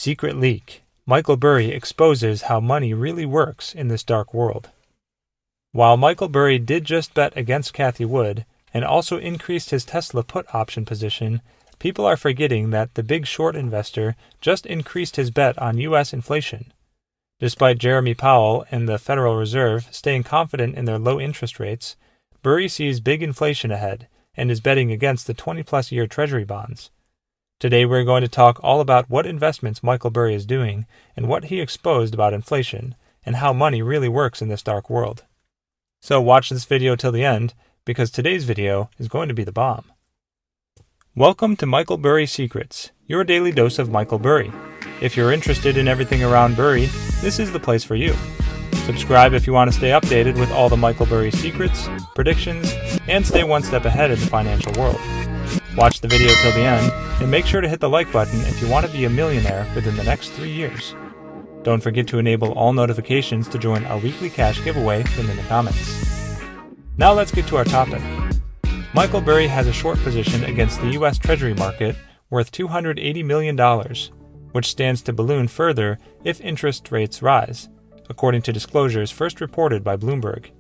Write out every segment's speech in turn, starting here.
Secret leak. Michael Burry exposes how money really works in this dark world. While Michael Burry did just bet against Cathie Wood and also increased his Tesla put option position, people are forgetting that the big short investor just increased his bet on U.S. inflation. Despite Jeremy Powell and the Federal Reserve staying confident in their low interest rates, Burry sees big inflation ahead and is betting against the 20-plus year Treasury bonds. Today we're going to talk all about what investments Michael Burry is doing and what he exposed about inflation and how money really works in this dark world. So watch this video till the end, because today's video is going to be the bomb. Welcome to Michael Burry Secrets, your daily dose of Michael Burry. If you're interested in everything around Burry, this is the place for you. Subscribe if you want to stay updated with all the Michael Burry secrets, predictions, and stay one step ahead in the financial world. Watch the video till the end, and make sure to hit the like button if you want to be a millionaire within the next 3 years. Don't forget to enable all notifications to join our weekly cash giveaway in the comments. Now let's get to our topic. Michael Burry has a short position against the U.S. Treasury market worth $280 million, which stands to balloon further if interest rates rise, according to disclosures first reported by Bloomberg.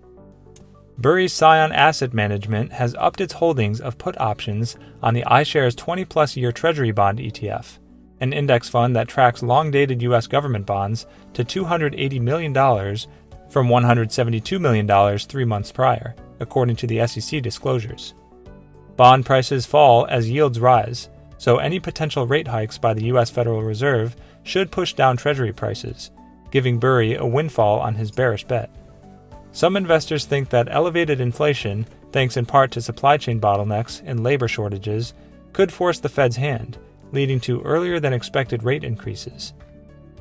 Burry's Scion Asset Management has upped its holdings of put options on the iShares 20-plus year Treasury bond ETF, an index fund that tracks long-dated U.S. government bonds, to $280 million from $172 million 3 months prior, according to the SEC disclosures. Bond prices fall as yields rise, so any potential rate hikes by the U.S. Federal Reserve should push down Treasury prices, giving Burry a windfall on his bearish bet. Some investors think that elevated inflation, thanks in part to supply chain bottlenecks and labor shortages, could force the Fed's hand, leading to earlier than expected rate increases.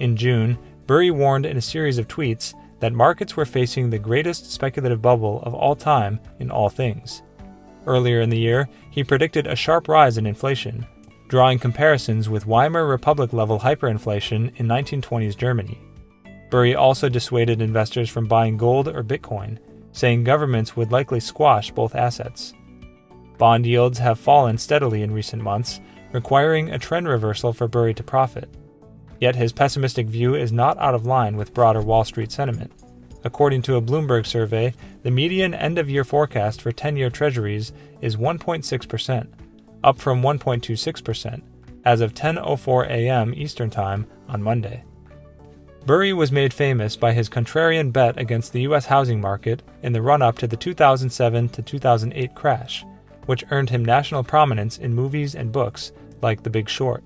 In June, Burry warned in a series of tweets that markets were facing the greatest speculative bubble of all time in all things. Earlier in the year, he predicted a sharp rise in inflation, drawing comparisons with Weimar Republic-level hyperinflation in 1920s Germany. Burry also dissuaded investors from buying gold or Bitcoin, saying governments would likely squash both assets. Bond yields have fallen steadily in recent months, requiring a trend reversal for Burry to profit. Yet his pessimistic view is not out of line with broader Wall Street sentiment. According to a Bloomberg survey, the median end-of-year forecast for 10-year Treasuries is 1.6%, up from 1.26%, as of 10:04 a.m. Eastern Time on Monday. Burry was made famous by his contrarian bet against the U.S. housing market in the run-up to the 2007 to 2008 crash, which earned him national prominence in movies and books like The Big Short.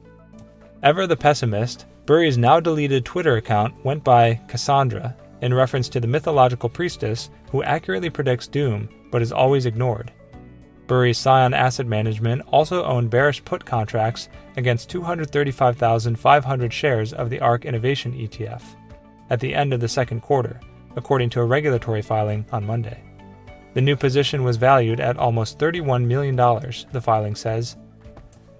Ever the pessimist, Burry's now-deleted Twitter account went by Cassandra in reference to the mythological priestess who accurately predicts doom but is always ignored. Burry's Scion Asset Management also owned bearish put contracts against 235,500 shares of the ARK Innovation ETF at the end of the second quarter, according to a regulatory filing on Monday. The new position was valued at almost $31 million, the filing says.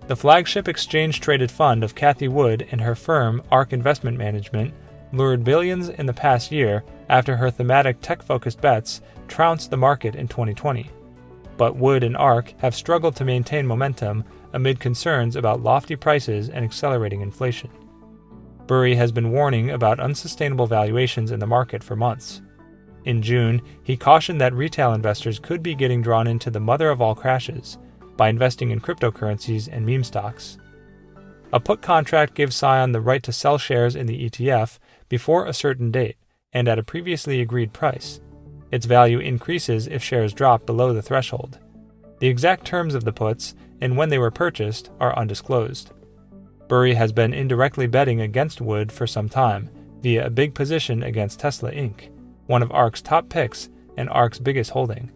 The flagship exchange-traded fund of Cathie Wood and her firm, ARK Investment Management, lured billions in the past year after her thematic tech-focused bets trounced the market in 2020. But Wood and ARK have struggled to maintain momentum amid concerns about lofty prices and accelerating inflation. Burry has been warning about unsustainable valuations in the market for months. In June, he cautioned that retail investors could be getting drawn into the mother of all crashes by investing in cryptocurrencies and meme stocks. A put contract gives Scion the right to sell shares in the ETF before a certain date and at a previously agreed price. Its value increases if shares drop below the threshold. The exact terms of the puts and when they were purchased are undisclosed. Burry has been indirectly betting against Wood for some time via a big position against Tesla Inc., one of ARK's top picks and ARK's biggest holding.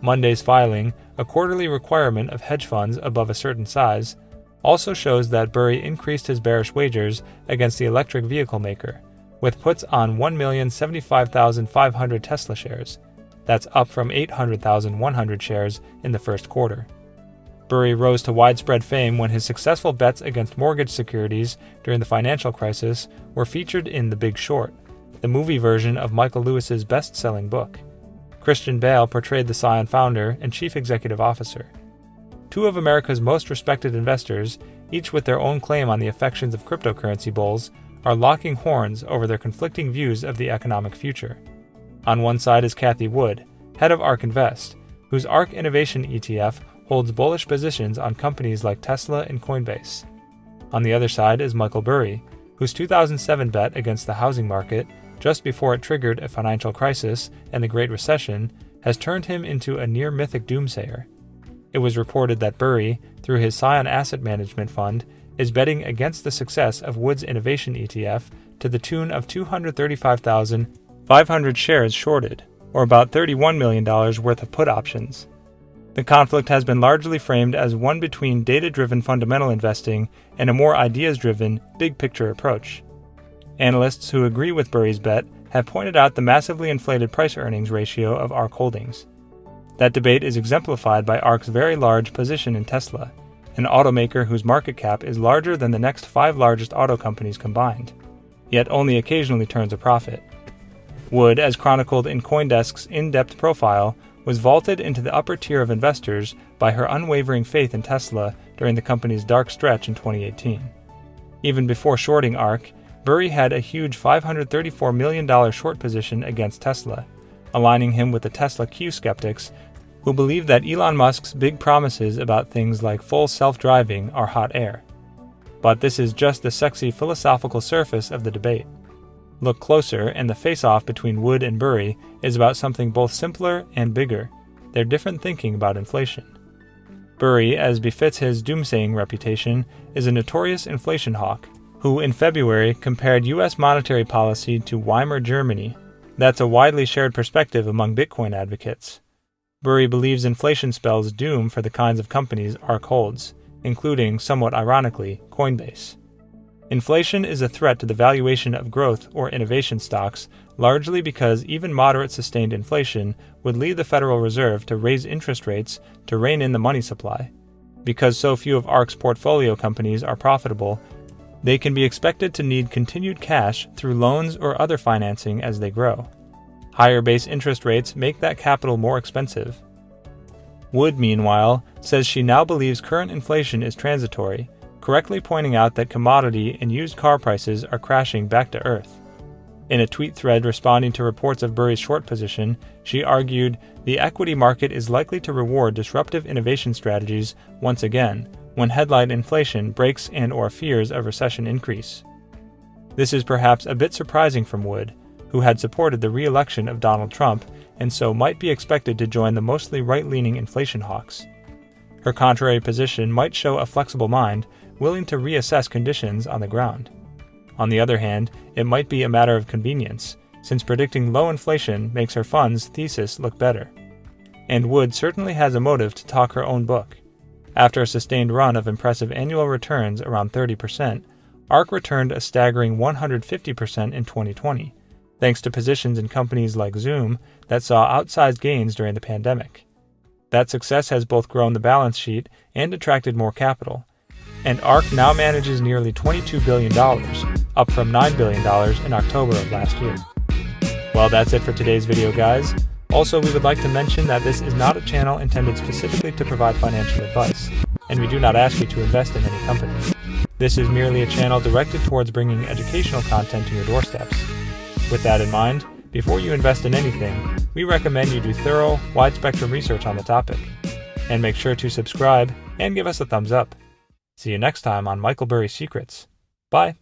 Monday's filing, a quarterly requirement of hedge funds above a certain size, also shows that Burry increased his bearish wagers against the electric vehicle maker, with puts on 1,075,500 Tesla shares. That's up from 800,100 shares in the first quarter. Burry rose to widespread fame when his successful bets against mortgage securities during the financial crisis were featured in The Big Short, the movie version of Michael Lewis's best-selling book. Christian Bale portrayed the Scion founder and chief executive officer. Two of America's most respected investors, each with their own claim on the affections of cryptocurrency bulls, are locking horns over their conflicting views of the economic future. On one side is Cathie Wood, head of ARK Invest, whose ARK Innovation ETF holds bullish positions on companies like Tesla and Coinbase. On the other side is Michael Burry, whose 2007 bet against the housing market, just before it triggered a financial crisis and the Great Recession, has turned him into a near-mythic doomsayer. It was reported that Burry, through his Scion Asset Management Fund, is betting against the success of Wood's Innovation ETF to the tune of 235,500 shares shorted, or about $31 million worth of put options. The conflict has been largely framed as one between data-driven fundamental investing and a more ideas-driven, big-picture approach. Analysts who agree with Burry's bet have pointed out the massively inflated price-earnings ratio of ARK holdings. That debate is exemplified by ARK's very large position in Tesla, an automaker whose market cap is larger than the next 5 largest auto companies combined, yet only occasionally turns a profit. Wood, as chronicled in CoinDesk's in-depth profile, was vaulted into the upper tier of investors by her unwavering faith in Tesla during the company's dark stretch in 2018. Even before shorting ARK, Burry had a huge $534 million short position against Tesla, aligning him with the Tesla Q skeptics who believe that Elon Musk's big promises about things like full self-driving are hot air. But this is just the sexy philosophical surface of the debate. Look closer, and the face-off between Wood and Burry is about something both simpler and bigger: their different thinking about inflation. Burry, as befits his doomsaying reputation, is a notorious inflation hawk, who in February compared U.S. monetary policy to Weimar Germany. That's a widely shared perspective among Bitcoin advocates. Burry believes inflation spells doom for the kinds of companies ARK holds, including, somewhat ironically, Coinbase. Inflation is a threat to the valuation of growth or innovation stocks, largely because even moderate sustained inflation would lead the Federal Reserve to raise interest rates to rein in the money supply. Because so few of ARK's portfolio companies are profitable, they can be expected to need continued cash through loans or other financing as they grow. Higher base interest rates make that capital more expensive. Wood, meanwhile, says she now believes current inflation is transitory, correctly pointing out that commodity and used car prices are crashing back to earth. In a tweet thread responding to reports of Burry's short position, she argued, "The equity market is likely to reward disruptive innovation strategies once again when headline inflation breaks and/or fears of recession increase." This is perhaps a bit surprising from Wood, who had supported the re-election of Donald Trump and so might be expected to join the mostly right-leaning inflation hawks. Her contrary position might show a flexible mind, willing to reassess conditions on the ground. On the other hand, it might be a matter of convenience, since predicting low inflation makes her fund's thesis look better. And Wood certainly has a motive to talk her own book. After a sustained run of impressive annual returns around 30%, ARK returned a staggering 150% in 2020, thanks to positions in companies like Zoom that saw outsized gains during the pandemic. That success has both grown the balance sheet and attracted more capital, and ARK now manages nearly $22 billion, up from $9 billion in October of last year. Well, that's it for today's video, guys. Also, we would like to mention that this is not a channel intended specifically to provide financial advice, and we do not ask you to invest in any company. This is merely a channel directed towards bringing educational content to your doorsteps. With that in mind, before you invest in anything, we recommend you do thorough, wide-spectrum research on the topic. And make sure to subscribe and give us a thumbs up. See you next time on Michael Burry Secrets. Bye.